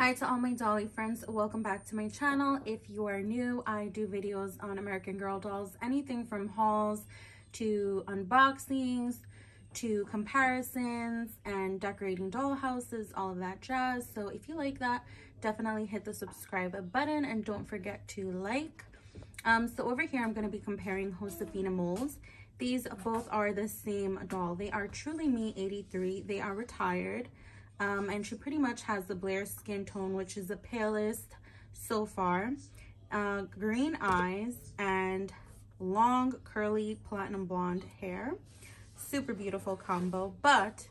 Hi to all my dolly friends, welcome back to my channel. If you are new, I do videos on American Girl dolls, anything from hauls to unboxings to comparisons and decorating doll houses, all of that jazz. So if you like that, definitely hit the subscribe button and don't forget to like. So over here I'm going to be comparing Josefina molds. These both are the same doll. They are Truly Me 83. They are retired. And she pretty much has the Blair skin tone, which is the palest so far. Green eyes and long curly platinum blonde hair. Super beautiful combo, but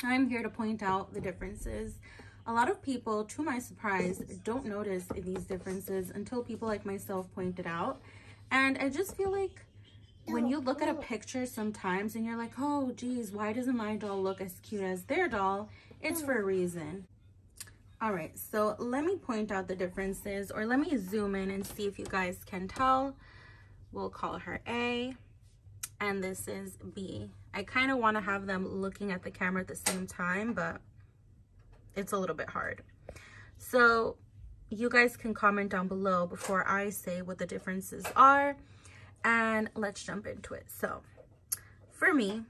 I'm here to point out the differences. A lot of people, to my surprise, don't notice these differences until people like myself point it out. And I just feel like when you look at a picture sometimes and you're like, oh geez, why doesn't my doll look as cute as their doll? It's for a reason. All right, so let me point out the differences, or let me zoom in and see if you guys can tell. We'll call her A and this is B. I kind of want to have them looking at the camera at the same time, but it's a little bit hard. So you guys can comment down below before I say what the differences are, and let's jump into it. So for me,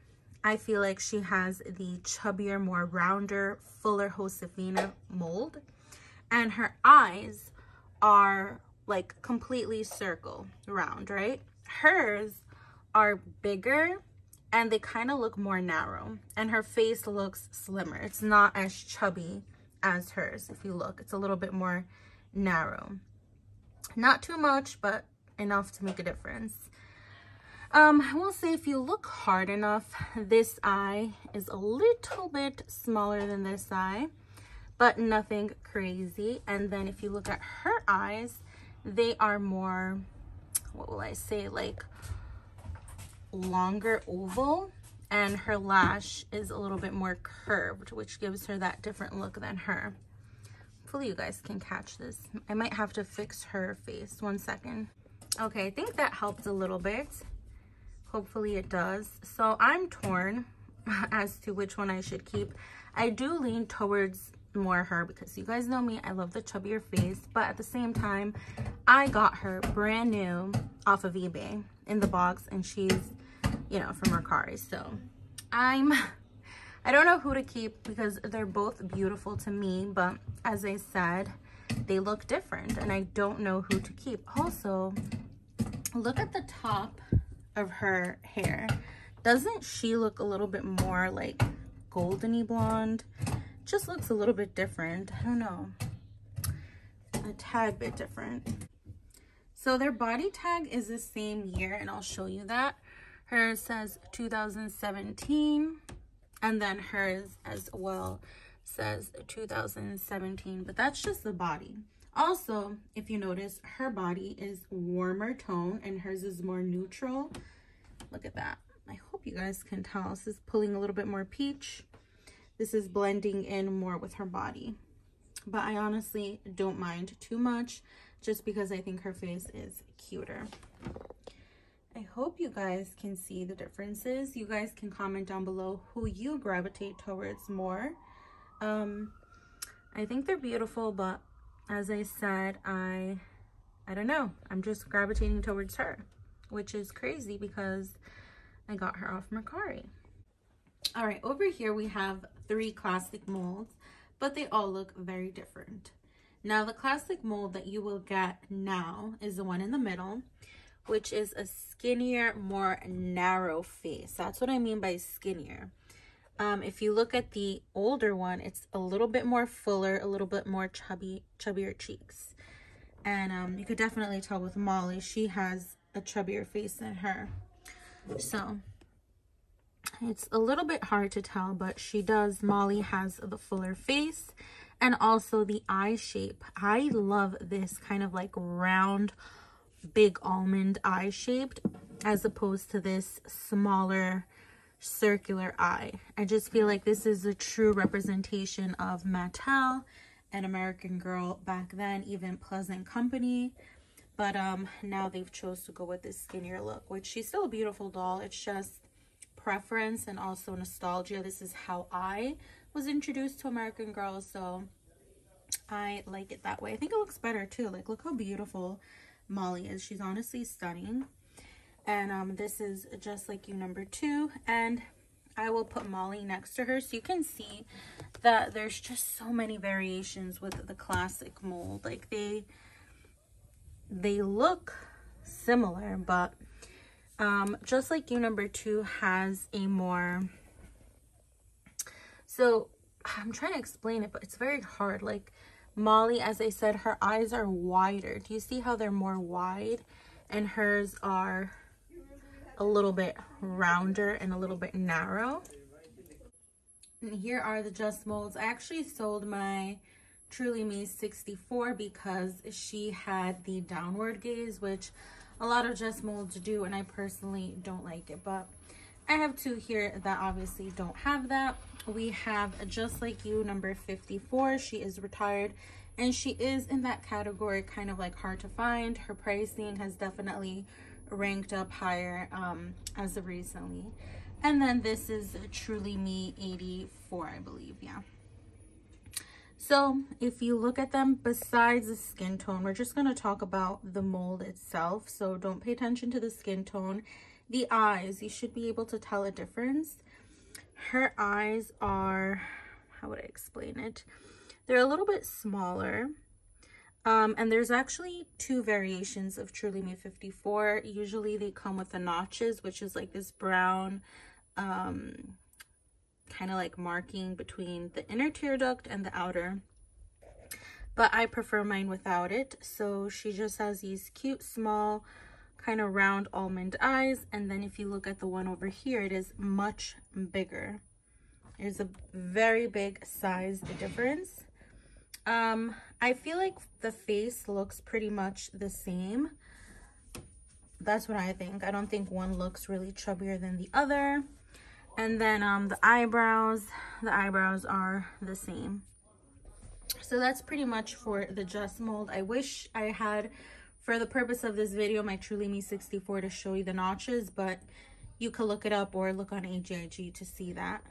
I feel like she has the chubbier, more rounder, fuller Josefina mold, and her eyes are like completely circle round, right? Hers are bigger and they kind of look more narrow, and her face looks slimmer. It's not as chubby as hers. If you look, it's a little bit more narrow. Not too much, but enough to make a difference. I will say if you look hard enough, this eye is a little bit smaller than this eye, but nothing crazy. And then if you look at her eyes, they are more, what will I say, like longer oval, and her lash is a little bit more curved, which gives her that different look than her. Hopefully you guys can catch this. I might have to fix her face. 1 second. Okay, I think that helped a little bit. Hopefully it does. So I'm torn as to which one I should keep. I do lean towards more her because you guys know me, I love the chubbier face, but at the same time, I got her brand new off of eBay in the box, and she's, you know, from Mercari. So I don't know who to keep because they're both beautiful to me, but as I said, they look different and I don't know who to keep. Also, look at the top of her hair. Doesn't she look a little bit more like goldeny blonde? Just looks a little bit different. I don't know, a tad bit different. So their body tag is the same year, and I'll show you that. Hers says 2017, and then hers as well says 2017, but that's just the body. Also, if you notice, her body is warmer tone and hers is more neutral. Look at that. I hope you guys can tell. This is pulling a little bit more peach. This is blending in more with her body. But I honestly don't mind too much just because I think her face is cuter. I hope you guys can see the differences. You guys can comment down below who you gravitate towards more. I think they're beautiful, but as I said, I don't know. I'm just gravitating towards her, which is crazy because I got her off Mercari. All right, over here we have 3 classic molds, but they all look very different. Now, the classic mold that you will get now is the one in the middle, which is a skinnier, more narrow face. That's what I mean by skinnier. If you look at the older one, it's a little bit more fuller, a little bit more chubbier cheeks. And you could definitely tell with Molly, she has a chubbier face than her. So it's a little bit hard to tell, but Molly has the fuller face and also the eye shape. I love this kind of like round, big almond eye shaped as opposed to this smaller circular eye. I just feel like this is a true representation of Mattel and American Girl back then, even Pleasant Company. But now they've chose to go with this skinnier look, which she's still a beautiful doll. It's just preference and also nostalgia. This is how I was introduced to American Girl, so I like it that way. I think it looks better too. Like, look how beautiful Molly is. She's honestly stunning. And this is Just Like You #2, and I will put Molly next to her so you can see that there's just so many variations with the classic mold. Like, they look similar, but Just Like You #2 has a more, so I'm trying to explain it, but it's very hard. Like, Molly, as I said, her eyes are wider. Do you see how they're more wide? And hers are a little bit rounder and a little bit narrow. And here are the Just molds. I actually sold my Truly Me 64 because she had the downward gaze, which a lot of Just molds do, and I personally don't like it. But I have two here that obviously don't have that. We have Just Like You #54. She is retired, and she is in that category, kind of like hard to find. Her pricing has definitely ranked up higher as of recently. And then this is Truly Me 84, I believe. Yeah. So if you look at them, besides the skin tone, we're just going to talk about the mold itself. So don't pay attention to the skin tone. The eyes, you should be able to tell a difference. Her eyes are, how would I explain it? They're a little bit smaller. And there's actually two variations of Truly Me 54. Usually they come with the notches, which is like this brown, kind of like marking between the inner tear duct and the outer. But I prefer mine without it. So she just has these cute, small, kind of round almond eyes. And then if you look at the one over here, it is much bigger. There's a very big size difference. I feel like the face looks pretty much the same. That's what I think. I don't think one looks really chubbier than the other. And then the eyebrows are the same. So that's pretty much for the Just mold. I wish I had, for the purpose of this video, my Truly Me 64 to show you the notches, but you could look it up or look on AGIG to see that.